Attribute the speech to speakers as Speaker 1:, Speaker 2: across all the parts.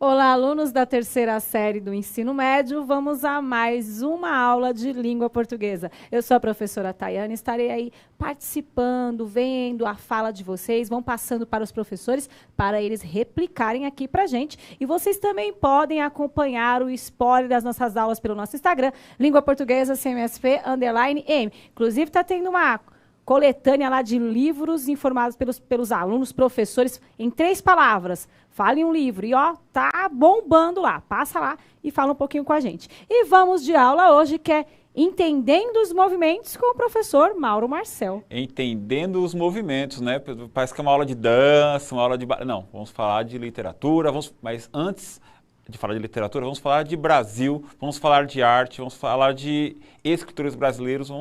Speaker 1: Olá, alunos da terceira série do ensino médio, vamos a mais uma aula de língua portuguesa. Eu sou a professora Tayane, estarei aí participando, vendo a fala de vocês, vão passando para os professores para eles replicarem aqui para a gente. E vocês também podem acompanhar o spoiler das nossas aulas pelo nosso Instagram, Língua Portuguesa CMSP_M. Inclusive, está tendo uma coletânea lá de livros informados pelos alunos, professores, em 3 palavras. Fale um livro. E, ó, tá bombando lá. Passa lá e fala um pouquinho com a gente. E vamos de aula hoje, que é Entendendo os Movimentos, com o professor Mauro Marcel.
Speaker 2: Entendendo os movimentos, né? Parece que é uma aula de dança, uma aula de... Não, vamos falar de literatura, mas antes de falar de literatura, vamos falar de Brasil, vamos falar de arte, vamos falar de escritores brasileiros,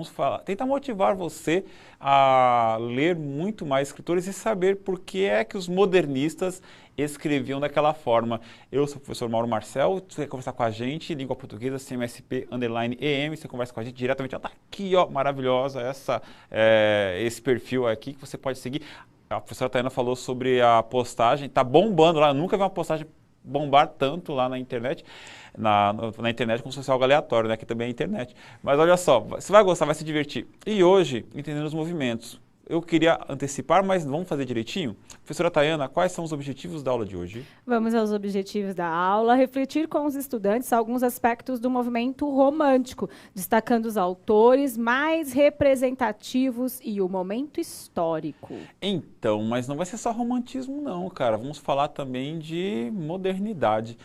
Speaker 2: tentar motivar você a ler muito mais escritores e saber por que é que os modernistas escreviam daquela forma. Eu sou o professor Mauro Marcel, você quer conversar com a gente, língua portuguesa, CMSP_EM, você conversa com a gente diretamente, ó, tá aqui, ó, maravilhosa esse perfil aqui que você pode seguir. A professora Tayana falou sobre a postagem, tá bombando lá, eu nunca vi uma postagem bombar tanto lá na internet, na internet como se fosse algo aleatório, né? Que também é internet. Mas olha só, você vai gostar, vai se divertir. E hoje, entendendo os movimentos, eu queria antecipar, mas vamos fazer direitinho? Professora Tayana, quais são os objetivos da aula de hoje?
Speaker 1: Vamos aos objetivos da aula, refletir com os estudantes alguns aspectos do movimento romântico, destacando os autores mais representativos e o momento histórico.
Speaker 2: Então, mas não vai ser só romantismo não, cara. Vamos falar também de modernidade.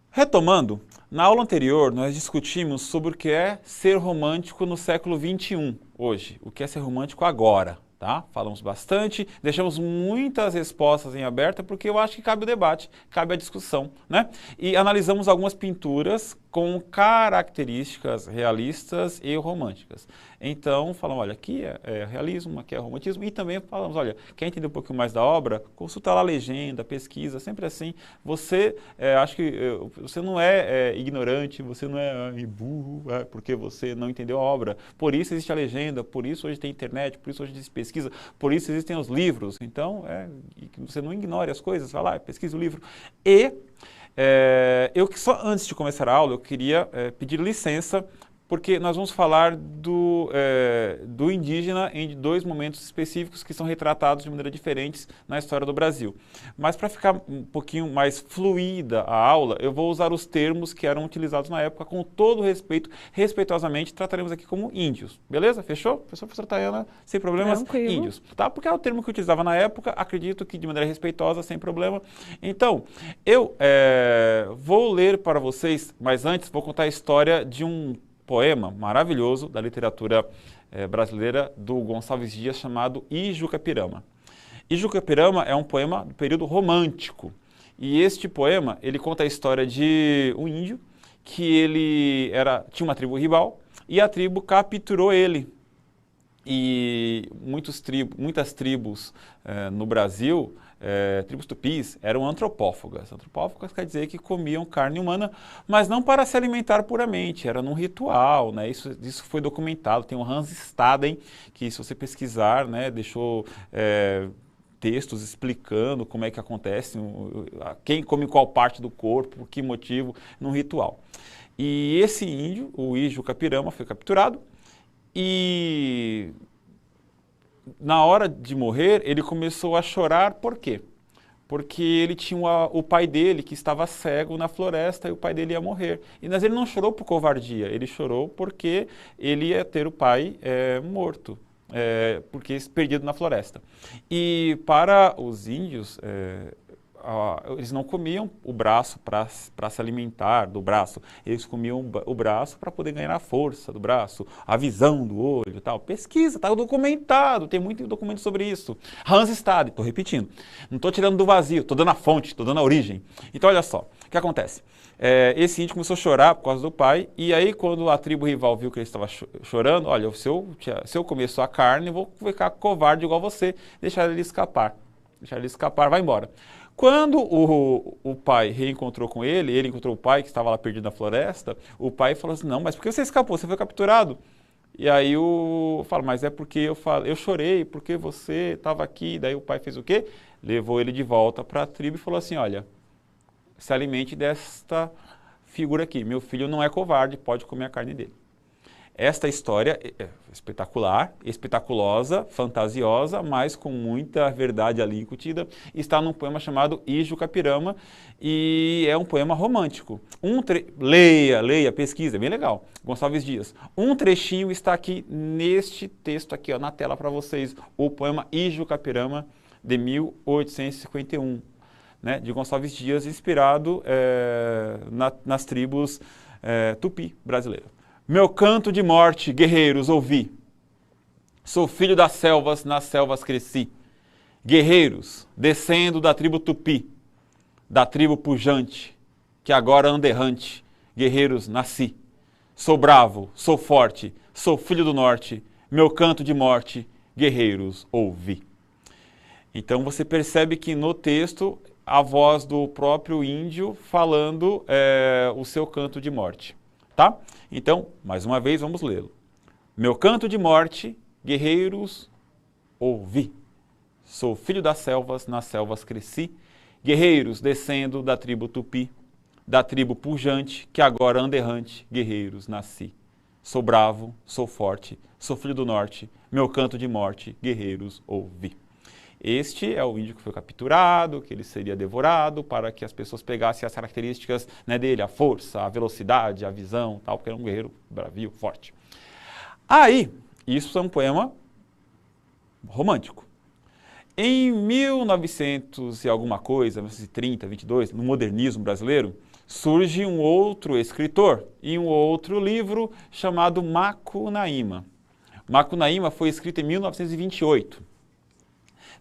Speaker 2: Retomando, na aula anterior nós discutimos sobre o que é ser romântico no século XXI, hoje, o que é ser romântico agora. Tá? Falamos bastante, deixamos muitas respostas em aberto porque eu acho que cabe o debate, cabe a discussão, né? E analisamos algumas pinturas com características realistas e românticas. Então, falamos, olha, aqui é realismo, aqui é romantismo, e também falamos, olha, quer entender um pouquinho mais da obra? Consulta lá a legenda, pesquisa, sempre assim. Você, acho que você não é ignorante, você não é burro, porque você não entendeu a obra. Por isso existe a legenda, por isso hoje tem internet, por isso hoje existe pesquisa, por isso existem os livros. Então, você não ignore as coisas, vai lá, pesquisa o livro. E eu que só antes de começar a aula, eu queria pedir licença, porque nós vamos falar do indígena em 2 momentos específicos que são retratados de maneira diferentes na história do Brasil. Mas para ficar um pouquinho mais fluida a aula, eu vou usar os termos que eram utilizados na época com todo respeito, respeitosamente, trataremos aqui como índios. Beleza? Fechou? Professora Tayana, sem problemas?
Speaker 1: Tranquilo.
Speaker 2: Índios. Tá? Porque é o termo que eu utilizava na época, acredito que de maneira respeitosa, sem problema. Então, eu vou ler para vocês, mas antes vou contar a história de um poema maravilhoso da literatura brasileira do Gonçalves Dias chamado Ijucapirama. Ijucapirama é um poema do período romântico e este poema ele conta a história de um índio que ele tinha uma tribo rival e a tribo capturou ele. E muitas tribos no Brasil, tribos tupis, eram antropófagas. Antropófagas quer dizer que comiam carne humana, mas não para se alimentar puramente, era num ritual, né? Isso foi documentado, tem o Hans Staden, que se você pesquisar, né, deixou textos explicando como é que acontece, quem come qual parte do corpo, por que motivo, num ritual. E esse índio, o Ijucapirama, foi capturado, e na hora de morrer, ele começou a chorar, por quê? Porque ele tinha o pai dele que estava cego na floresta e o pai dele ia morrer. Mas ele não chorou por covardia, ele chorou porque ele ia ter o pai morto, porque perdido na floresta. E para os índios, eles não comiam o braço para se alimentar do braço, eles comiam o braço para poder ganhar a força do braço, a visão do olho e tal. Pesquisa, está documentado, tem muito documento sobre isso. Hans Stade, estou repetindo, não estou tirando do vazio, estou dando a fonte, estou dando a origem. Então olha só, o que acontece? Esse índio começou a chorar por causa do pai, e aí quando a tribo rival viu que ele estava chorando, olha, se eu comer sua carne, eu vou ficar covarde igual você, deixar ele escapar, vai embora. Quando o pai reencontrou com ele encontrou o pai que estava lá perdido na floresta, o pai falou assim, não, mas por que você escapou? Você foi capturado? E aí eu falo, mas é porque eu chorei, porque você estava aqui. Daí o pai fez o quê? Levou ele de volta para a tribo e falou assim, olha, se alimente desta figura aqui. Meu filho não é covarde, pode comer a carne dele. Esta história é espetacular, espetaculosa, fantasiosa, mas com muita verdade ali incutida, está num poema chamado Ijucapirama e é um poema romântico. Leia, pesquisa, é bem legal. Gonçalves Dias. Um trechinho está aqui neste texto aqui, ó, na tela para vocês, o poema Ijucapirama de 1851, né, de Gonçalves Dias, inspirado nas tribos tupi brasileiras. Meu canto de morte, guerreiros, ouvi. Sou filho das selvas, nas selvas cresci. Guerreiros, descendo da tribo tupi, da tribo pujante, que agora anda errante. Guerreiros, nasci. Sou bravo, sou forte, sou filho do norte. Meu canto de morte, guerreiros, ouvi. Então você percebe que no texto a voz do próprio índio falando o seu canto de morte. Tá? Então, mais uma vez, vamos lê-lo. Meu canto de morte, guerreiros, ouvi. Sou filho das selvas, nas selvas cresci. Guerreiros, descendo da tribo tupi, da tribo pujante, que agora anda errante. Guerreiros, nasci. Sou bravo, sou forte, sou filho do norte. Meu canto de morte, guerreiros, ouvi. Este é o índio que foi capturado, que ele seria devorado, para que as pessoas pegassem as características, né, dele, a força, a velocidade, a visão, tal, porque era um guerreiro bravio, forte. Aí, isso é um poema romântico. Em 1900 e alguma coisa, 1930, 22, no modernismo brasileiro, surge um outro escritor e um outro livro chamado Macunaíma. Macunaíma foi escrito em 1928.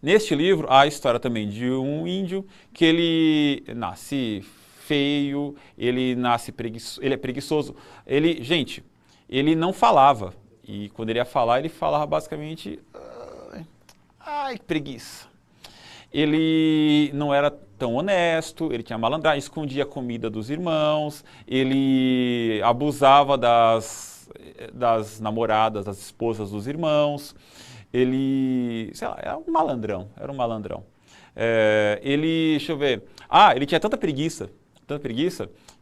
Speaker 2: Neste livro, há a história também de um índio que ele nasce feio, ele nasce ele é preguiçoso. Gente, ele não falava. E quando ele ia falar, ele falava basicamente... Ai, que preguiça. Ele não era tão honesto, ele tinha malandragem, escondia a comida dos irmãos, ele abusava das namoradas, das esposas dos irmãos. Ele, sei lá, era um malandrão. Deixa eu ver, ele tinha tanta preguiça,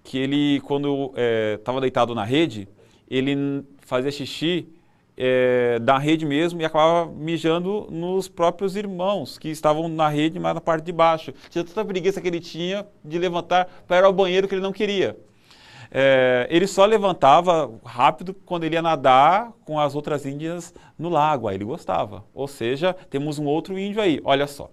Speaker 2: que ele, quando estava deitado na rede, ele fazia xixi da rede mesmo e acabava mijando nos próprios irmãos, que estavam na rede, mas na parte de baixo. Tinha tanta preguiça que ele tinha de levantar para ir ao banheiro que ele não queria. Ele só levantava rápido quando ele ia nadar com as outras índias no lago, aí ele gostava. Ou seja, temos um outro índio aí, olha só.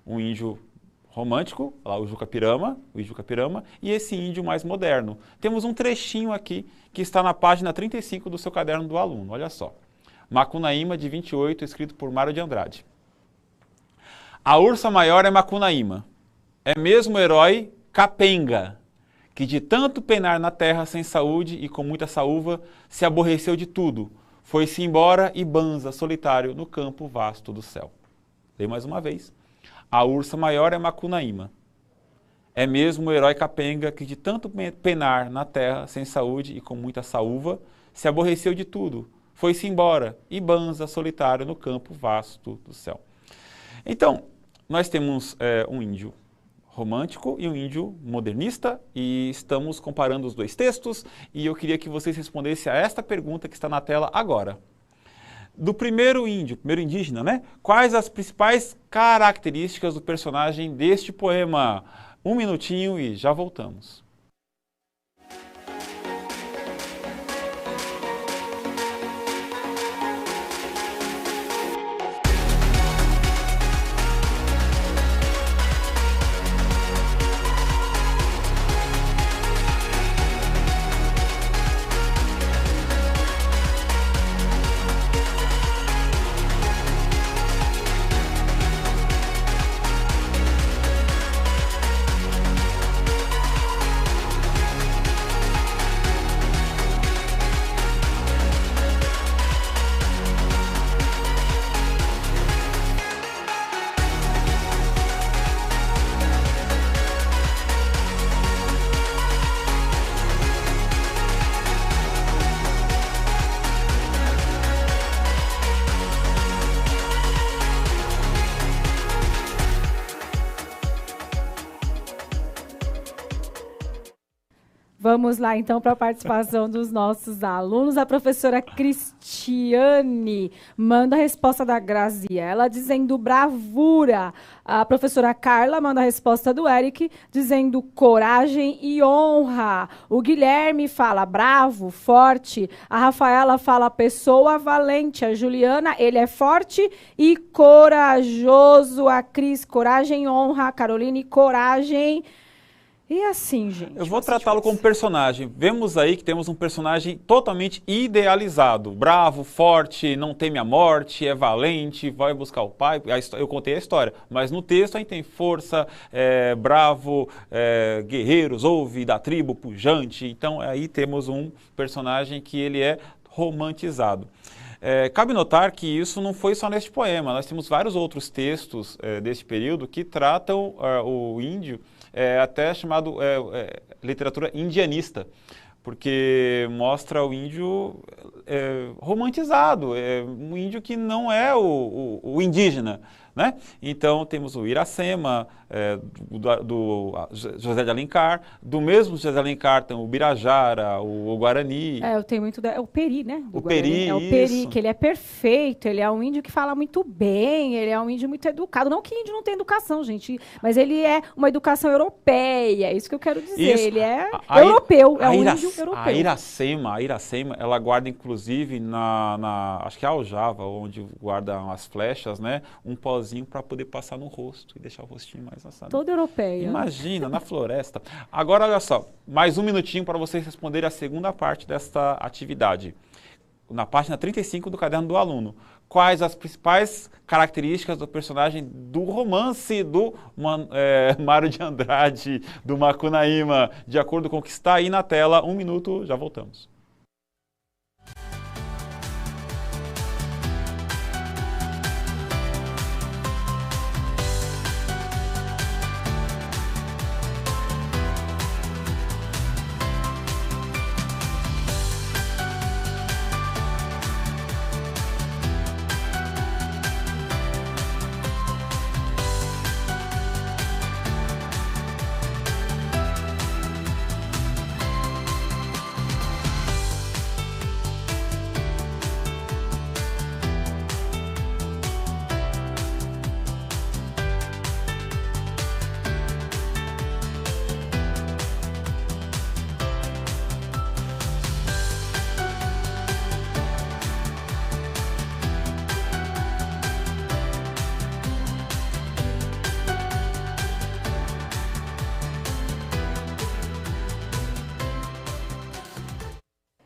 Speaker 2: Um índio romântico, lá o Ijucapirama, e esse índio mais moderno. Temos um trechinho aqui que está na página 35 do seu caderno do aluno, olha só. Macunaíma, de 28, escrito por Mário de Andrade. A ursa maior é Macunaíma, é mesmo o herói capenga, que de tanto penar na terra sem saúde e com muita saúva, se aborreceu de tudo, foi-se embora e banza solitário no campo vasto do céu. Leio mais uma vez. A ursa maior é Macunaíma. É mesmo o herói capenga que de tanto penar na terra sem saúde e com muita saúva, se aborreceu de tudo, foi-se embora e banza solitário no campo vasto do céu. Então, nós temos um índio romântico e um índio modernista, e estamos comparando os dois textos, e eu queria que vocês respondessem a esta pergunta que está na tela agora. Do primeiro indígena, né? Quais as principais características do personagem deste poema? Um minutinho e já voltamos.
Speaker 1: Vamos lá, então, para a participação dos nossos alunos. A professora Cristiane manda a resposta da Grazia, ela dizendo bravura. A professora Carla manda a resposta do Eric, dizendo coragem e honra. O Guilherme fala bravo, forte. A Rafaela fala pessoa valente. A Juliana, ele é forte e corajoso. A Cris, coragem e honra. A Caroline, coragem. E assim, gente.
Speaker 2: Eu vou tratá-lo como personagem. Vemos aí que temos um personagem totalmente idealizado. Bravo, forte, não teme a morte, é valente, vai buscar o pai. Eu contei a história, mas no texto a gente tem força, bravo, guerreiros, ouve, da tribo, pujante. Então aí temos um personagem que ele é romantizado. Cabe notar que isso não foi só neste poema. Nós temos vários outros textos deste período que tratam o índio até chamado literatura indianista, porque mostra o índio romantizado, um índio que não é o indígena, né? Então temos o Iracema, do José de Alencar, do mesmo José de Alencar tem o Birajara, o Guarani.
Speaker 1: Eu tenho muito é o Peri, né?
Speaker 2: O Peri,
Speaker 1: é o Peri, que ele é perfeito, ele é um índio que fala muito bem, ele é um índio muito educado. Não que índio não tem educação, gente, mas ele é uma educação europeia, é isso que eu quero dizer.
Speaker 2: Isso.
Speaker 1: Ele é europeu, é um índio europeu.
Speaker 2: A Iracema, ela guarda inclusive acho que é a aljava, onde guarda as flechas, né? Um pozinho para poder passar no rosto e deixar o rostinho mais assado.
Speaker 1: Toda europeia.
Speaker 2: Imagina, na floresta. Agora, olha só, mais um minutinho para vocês responderem a segunda parte desta atividade. Na página 35 do caderno do aluno. Quais as principais características do personagem do romance do Mário de Andrade, do Macunaíma, de acordo com o que está aí na tela? 1 minuto, já voltamos.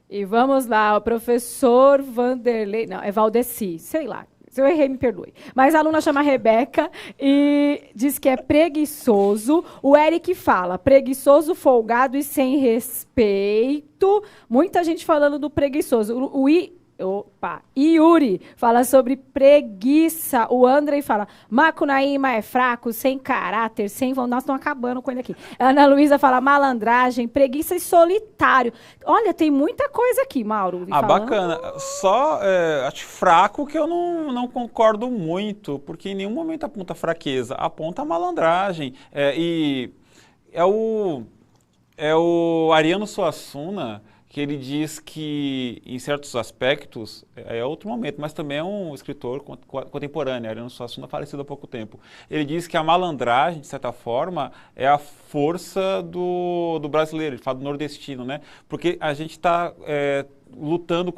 Speaker 1: E vamos lá, o professor Vanderlei, não, é Valdeci, sei lá, se eu errei, me perdoe. Mas a aluna chama Rebeca e diz que é preguiçoso. O Eric fala, preguiçoso, folgado e sem respeito. Muita gente falando do preguiçoso. Yuri fala sobre preguiça. O Andrei fala, Macunaíma é fraco, sem caráter, sem vontade. Nós estamos acabando com ele aqui. Ana Luísa fala malandragem, preguiça e solitário. Olha, tem muita coisa aqui, Mauro.
Speaker 2: Bacana. Só acho fraco que eu não concordo muito, porque em nenhum momento aponta fraqueza, aponta malandragem. E é o Ariano Suassuna, que ele diz que, em certos aspectos, é outro momento, mas também é um escritor contemporâneo, Ariano Suassuna, falecido há pouco tempo. Ele diz que a malandragem, de certa forma, é a força do brasileiro, ele fala do nordestino, né? Porque a gente está lutando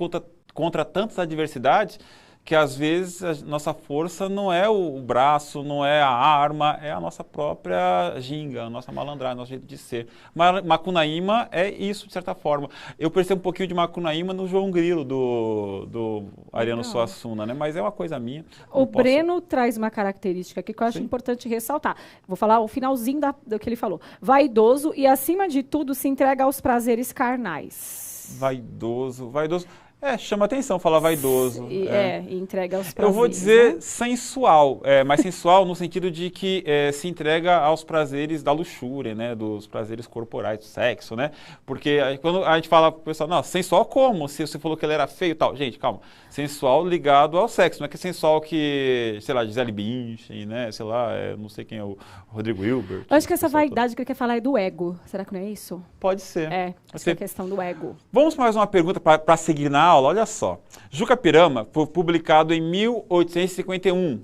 Speaker 2: contra tantas adversidades que, às vezes, a nossa força não é o braço, não é a arma, é a nossa própria ginga, a nossa malandragem, o nosso jeito de ser. Macunaíma é isso, de certa forma. Eu percebo um pouquinho de Macunaíma no João Grilo, do Ariano Suassuna, né? Mas é uma coisa minha.
Speaker 1: O Breno traz uma característica aqui que eu acho importante ressaltar. Vou falar o finalzinho do que ele falou. Vaidoso e, acima de tudo, se entrega aos prazeres carnais.
Speaker 2: Vaidoso. Chama atenção, fala vaidoso.
Speaker 1: E entrega aos prazeres.
Speaker 2: Eu vou dizer,
Speaker 1: né?
Speaker 2: Sensual, mas sensual no sentido de que se entrega aos prazeres da luxúria, né? Dos prazeres corporais, do sexo, né? Porque quando a gente fala pro pessoal, não, sensual como? Se você falou que ele era feio e tal. Gente, calma. Sensual ligado ao sexo, não é que sensual que, sei lá, Gisele Bündchen, né? Sei lá, não sei quem é o Rodrigo Hilbert.
Speaker 1: Eu acho que essa vaidade que ele quer falar é do ego. Será que não é isso?
Speaker 2: Pode ser.
Speaker 1: Acho que é a questão do ego.
Speaker 2: Vamos para mais uma pergunta para seguir na aula, olha só. Juca Pirama foi publicado em 1851,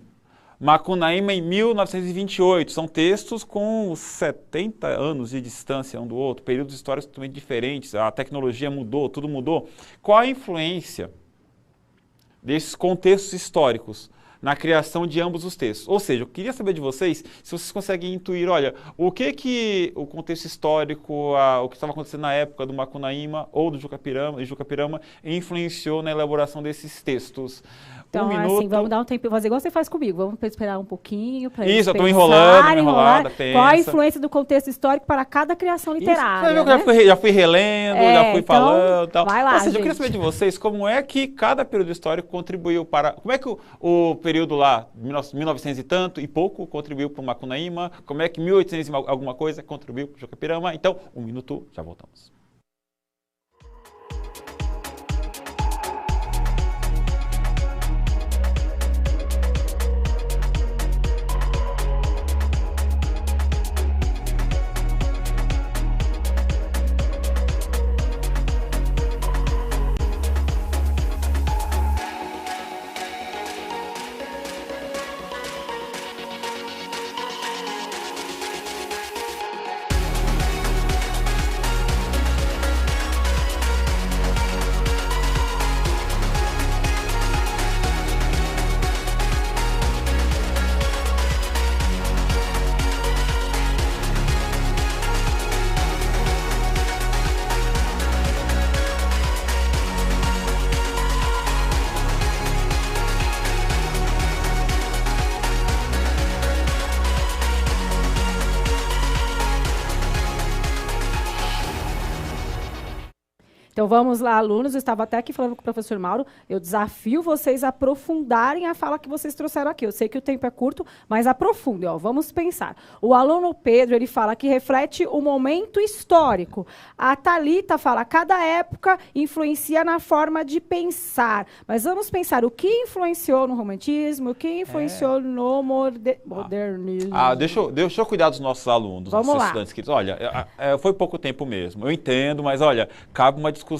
Speaker 2: Macunaíma em 1928. São textos com 70 anos de distância um do outro, períodos históricos totalmente diferentes, a tecnologia mudou, tudo mudou. Qual a influência desses contextos históricos na criação de ambos os textos? Ou seja, eu queria saber de vocês se vocês conseguem intuir, olha, o que o contexto histórico, o que estava acontecendo na época do Macunaíma ou do Juca Pirama influenciou na elaboração desses textos.
Speaker 1: Então,
Speaker 2: minuto.
Speaker 1: assim, vamos dar um tempo, fazer igual você faz comigo. Vamos esperar um pouquinho para
Speaker 2: isso, eu estou enrolada, pensa.
Speaker 1: Qual a influência do contexto histórico para cada criação literária?
Speaker 2: Isso, né? Já fui relendo, já fui falando. Tal.
Speaker 1: Vai lá,
Speaker 2: ou seja, eu queria saber de vocês como é que cada período histórico contribuiu para... Como é que o período lá, 1900 e tanto e pouco, contribuiu para o Macunaíma? Como é que 1800 e alguma coisa contribuiu para o Juca Pirama? Então, um minuto, já voltamos.
Speaker 1: Então vamos lá, alunos. Eu estava até aqui falando com o professor Mauro. Eu desafio vocês a aprofundarem a fala que vocês trouxeram aqui. Eu sei que o tempo é curto, mas aprofundem. Ó. Vamos pensar. O aluno Pedro, ele fala que reflete o momento histórico. A Thalita fala, cada época influencia na forma de pensar. Mas vamos pensar o que influenciou no romantismo, o que influenciou no modernismo.
Speaker 2: Deixa eu cuidar dos nossos alunos,
Speaker 1: vamos
Speaker 2: nossos
Speaker 1: lá.
Speaker 2: estudantes queridos. Olha, foi pouco tempo mesmo. Eu entendo, mas olha, cabe uma discussão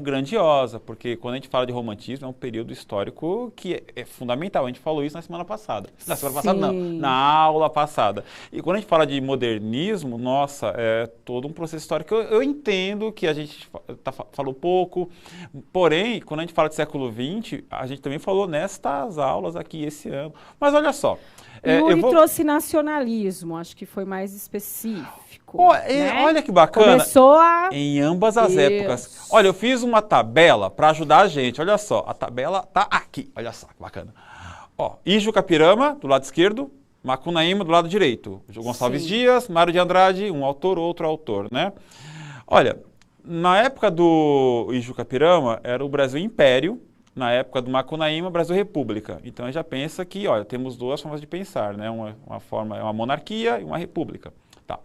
Speaker 2: grandiosa, porque quando a gente fala de romantismo, é um período histórico que é fundamental. A gente falou isso na semana passada. Na semana passada, não. Na aula passada. E quando a gente fala de modernismo, nossa, é todo um processo histórico. Eu entendo que a gente falou pouco, porém, quando a gente fala de século XX, a gente também falou nestas aulas aqui esse ano. Mas olha só.
Speaker 1: Yuri trouxe nacionalismo, acho que foi mais específico. Né?
Speaker 2: Olha que bacana.
Speaker 1: Começou
Speaker 2: em ambas as épocas. Olha, eu fiz uma tabela para ajudar a gente. Olha só, a tabela tá aqui. Olha só, que bacana. Ó, Juca Pirama, do lado esquerdo, Macunaíma, do lado direito. Gonçalves Dias, Mário de Andrade, um autor, outro autor, né? Olha, na época do Juca Pirama, era o Brasil Império. Na época do Macunaíma, Brasil República. Então, a gente já pensa que, olha, temos duas formas de pensar, né? Uma forma é uma monarquia e uma república. Tá.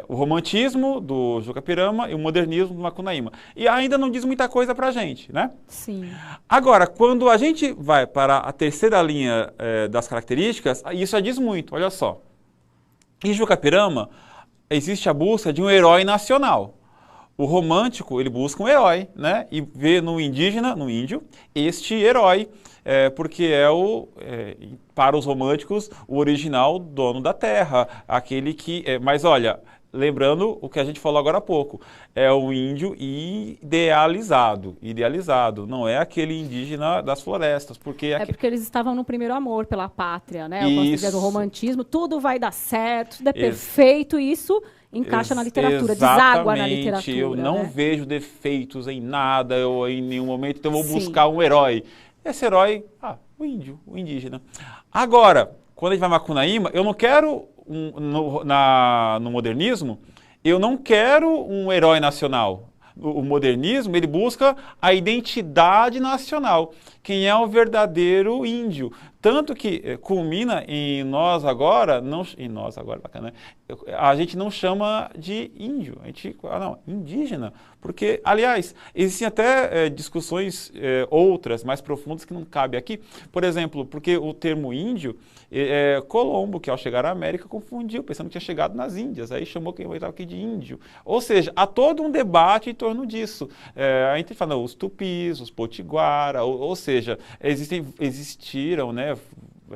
Speaker 2: O romantismo do Juca Pirama e o modernismo do Macunaíma. E ainda não diz muita coisa pra gente, né?
Speaker 1: Sim.
Speaker 2: Agora, quando a gente vai para a terceira linha das características, isso já diz muito, olha só. Em Juca Pirama, existe a busca de um herói nacional. O romântico, ele busca um herói, né? E vê no indígena, no índio, este herói, porque para os românticos, o original dono da terra, aquele que... mas olha, lembrando o que a gente falou agora há pouco, é o índio idealizado, não é aquele indígena das florestas, porque...
Speaker 1: porque eles estavam no primeiro amor pela pátria, né? Eu posso dizer, no romantismo, tudo vai dar certo, tudo é perfeito, e isso... encaixa na literatura, deságua na literatura.
Speaker 2: Eu não vejo defeitos em nada, em nenhum momento, então eu vou buscar um herói. Esse herói, o índio, o indígena. Agora, quando a gente vai Macunaíma, eu não quero, no modernismo, eu não quero um herói nacional. o modernismo, ele busca a identidade nacional. Quem é o verdadeiro índio? Tanto que culmina em nós agora, bacana, né? A gente não chama de índio, a gente, não, indígena, porque, aliás, existem até discussões outras, mais profundas, que não cabe aqui. Por exemplo, porque o termo índio, Colombo, que ao chegar à América, confundiu, pensando que tinha chegado nas Índias, aí chamou quem estava aqui de índio. Ou seja, há todo um debate em torno disso. A gente fala, os tupis, os potiguara, ou seja, existiram, né,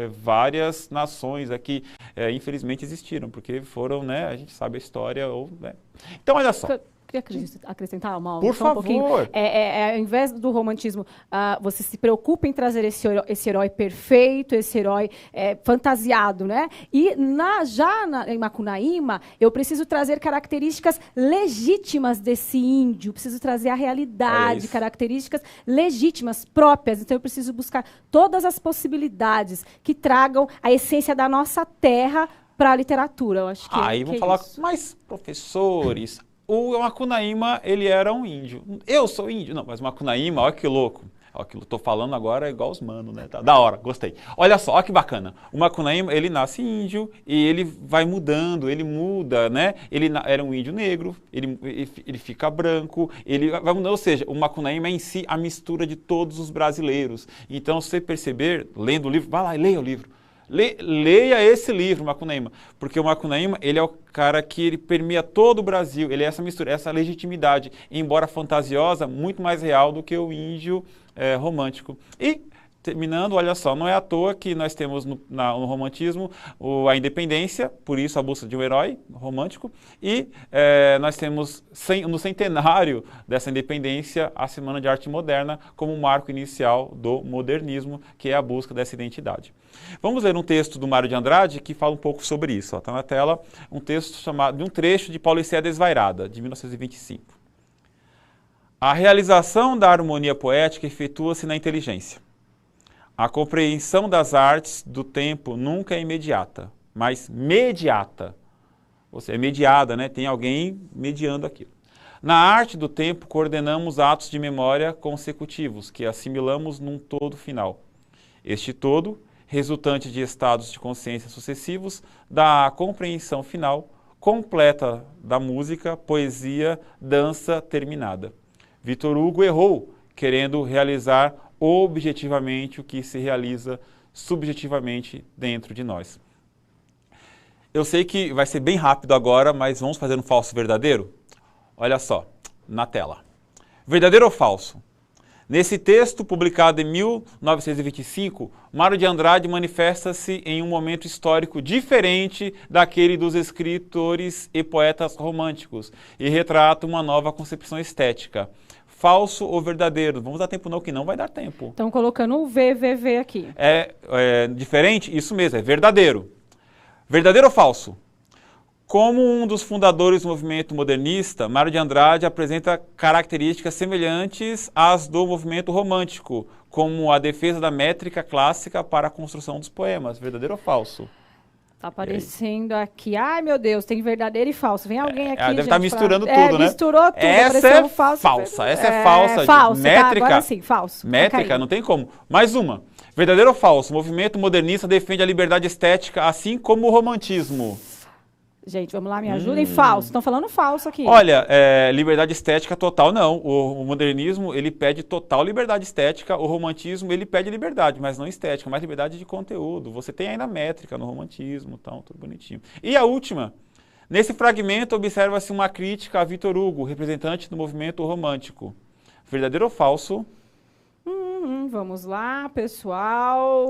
Speaker 2: várias nações aqui, infelizmente existiram, porque foram, né, a gente sabe a história, né. Então, olha só.
Speaker 1: Queria acrescentar, Mauro?
Speaker 2: Por favor.
Speaker 1: Ao invés do romantismo, você se preocupa em trazer esse herói perfeito, esse herói fantasiado, né? E em Macunaíma, eu preciso trazer características legítimas desse índio, preciso trazer a realidade, características legítimas, próprias. Então, eu preciso buscar todas as possibilidades que tragam a essência da nossa terra para a literatura. Eu acho que
Speaker 2: aí vamos falar, mas professores... O Macunaíma, ele era um índio. Eu sou índio. Não, mas o Macunaíma, olha que louco. Olha que eu tô falando agora igual os manos, né? Tá, da hora, gostei. Olha só, olha que bacana. O Macunaíma, ele nasce índio e ele vai mudando, ele muda, né? Ele era um índio negro, ele fica branco, ele vai mudando. Ou seja, o Macunaíma é em si a mistura de todos os brasileiros. Então, se você perceber, lendo o livro, vai lá e leia o livro. Leia esse livro, Macunaíma, porque o Macunaíma, ele é o cara que ele permeia todo o Brasil, ele é essa mistura, essa legitimidade, embora fantasiosa, muito mais real do que o índio romântico. E, terminando, olha só, não é à toa que nós temos no romantismo a independência, por isso a busca de um herói romântico, e nós temos no centenário dessa independência a Semana de Arte Moderna como marco inicial do modernismo, que é a busca dessa identidade. Vamos ler um texto do Mário de Andrade que fala um pouco sobre isso. Está na tela um texto chamado de um trecho de Paulicéia Desvairada, de 1925. A realização da harmonia poética efetua-se na inteligência. A compreensão das artes do tempo nunca é imediata, mas mediata. Ou seja, é mediada, né? Tem alguém mediando aquilo. Na arte do tempo, coordenamos atos de memória consecutivos, que assimilamos num todo final. Este todo, resultante de estados de consciência sucessivos, dá a compreensão final completa da música, poesia, dança terminada. Victor Hugo errou, querendo realizar objetivamente o que se realiza subjetivamente dentro de nós. Eu sei que vai ser bem rápido agora, mas vamos fazer um falso verdadeiro? Olha só, na tela. Verdadeiro ou falso? Nesse texto, publicado em 1925, Mário de Andrade manifesta-se em um momento histórico diferente daquele dos escritores e poetas românticos e retrata uma nova concepção estética. Falso ou verdadeiro? Vamos dar tempo não, que não vai dar tempo.
Speaker 1: Estão colocando um VVV aqui.
Speaker 2: É diferente? Isso mesmo, é verdadeiro. Verdadeiro ou falso? Como um dos fundadores do movimento modernista, Mário de Andrade apresenta características semelhantes às do movimento romântico, como a defesa da métrica clássica para a construção dos poemas. Verdadeiro ou falso?
Speaker 1: Está aparecendo aqui. Ai, meu Deus, tem verdadeiro e falso. Vem alguém aqui,
Speaker 2: deve estar misturando tudo, né?
Speaker 1: Misturou tudo.
Speaker 2: Essa é falsa. Essa é falsa.
Speaker 1: Falso.
Speaker 2: Métrica.
Speaker 1: Tá, agora sim, falso.
Speaker 2: Métrica, não tem como. Mais uma. Verdadeiro ou falso? O movimento modernista defende a liberdade estética, assim como o romantismo.
Speaker 1: Gente, vamos lá, me ajudem. Falso. Estão falando falso aqui.
Speaker 2: Olha, liberdade estética total, não. O modernismo, ele pede total liberdade estética. O romantismo, ele pede liberdade, mas não estética, mas liberdade de conteúdo. Você tem ainda métrica no romantismo, então, tudo bonitinho. E a última. Nesse fragmento, observa-se uma crítica a Victor Hugo, representante do movimento romântico. Verdadeiro ou falso?
Speaker 1: Vamos lá, pessoal.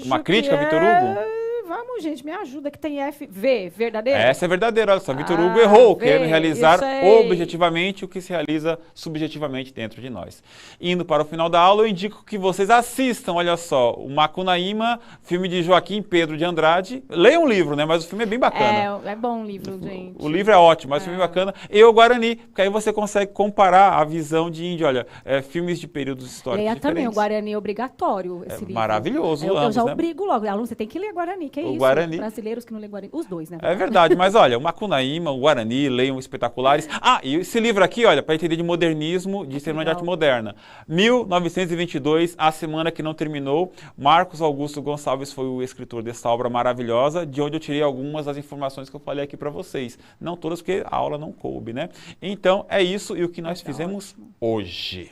Speaker 2: Uma crítica a Victor Hugo?
Speaker 1: Vamos, gente, me ajuda que tem FV, verdadeiro?
Speaker 2: Essa é verdadeira, olha só, Victor Hugo errou, querendo realizar objetivamente o que se realiza subjetivamente dentro de nós. Indo para o final da aula, eu indico que vocês assistam, olha só, o Macunaíma, filme de Joaquim Pedro de Andrade. Leiam o livro, né, mas o filme é bem bacana.
Speaker 1: É bom o livro, gente.
Speaker 2: O livro é ótimo, mas o filme é bacana. E o Guarani, porque aí você consegue comparar a visão de índio, olha, filmes de períodos históricos diferentes.
Speaker 1: Também, o Guarani é obrigatório, esse livro.
Speaker 2: Maravilhoso,
Speaker 1: eu já obrigo logo, aluno, você tem que ler Guarani, que Que
Speaker 2: o
Speaker 1: isso?
Speaker 2: Guarani.
Speaker 1: Brasileiros que não lê Guarani. Os dois, né?
Speaker 2: É verdade, mas olha, o Macunaíma, o Guarani, leiam espetaculares. Ah, e esse livro aqui, olha, para entender de modernismo, de cinema de arte moderna. 1922, A Semana que Não Terminou. Marcos Augusto Gonçalves foi o escritor dessa obra maravilhosa, de onde eu tirei algumas das informações que eu falei aqui para vocês. Não todas, porque a aula não coube, né? Então, é isso e o que nós fizemos hoje.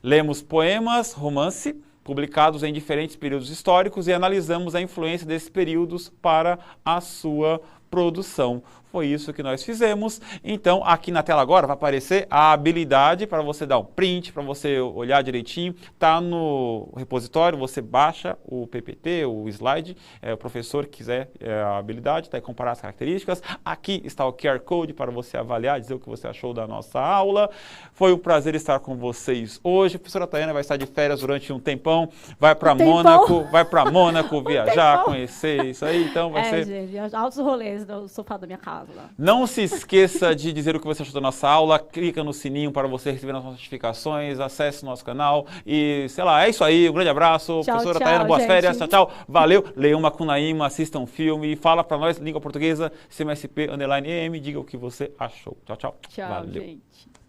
Speaker 2: Lemos poemas, romance, publicados em diferentes períodos históricos e analisamos a influência desses períodos para a sua produção. Foi isso que nós fizemos. Então, aqui na tela agora vai aparecer a habilidade para você dar um print, para você olhar direitinho. Está no repositório, você baixa o PPT, o slide, o professor que quiser a habilidade, tá aí comparar as características. Aqui está o QR Code para você avaliar, dizer o que você achou da nossa aula. Foi um prazer estar com vocês hoje. A professora Tayana vai estar de férias durante um tempão, vai para Mônaco, viajar, conhecer isso aí, então vai ser...
Speaker 1: gente, altos rolês do sofá da minha casa lá.
Speaker 2: Não se esqueça de dizer o que você achou da nossa aula, clica no sininho para você receber as notificações, acesse o nosso canal e, sei lá, é isso aí, um grande abraço,
Speaker 1: tchau,
Speaker 2: professora
Speaker 1: tchau,
Speaker 2: Tayana, boas
Speaker 1: gente.
Speaker 2: férias, tchau, tchau, valeu, leiam Macunaíma, assistam um filme, fala para nós, língua portuguesa, CMSP_EM, diga o que você achou, tchau, tchau,
Speaker 1: Tchau,
Speaker 2: valeu.
Speaker 1: gente.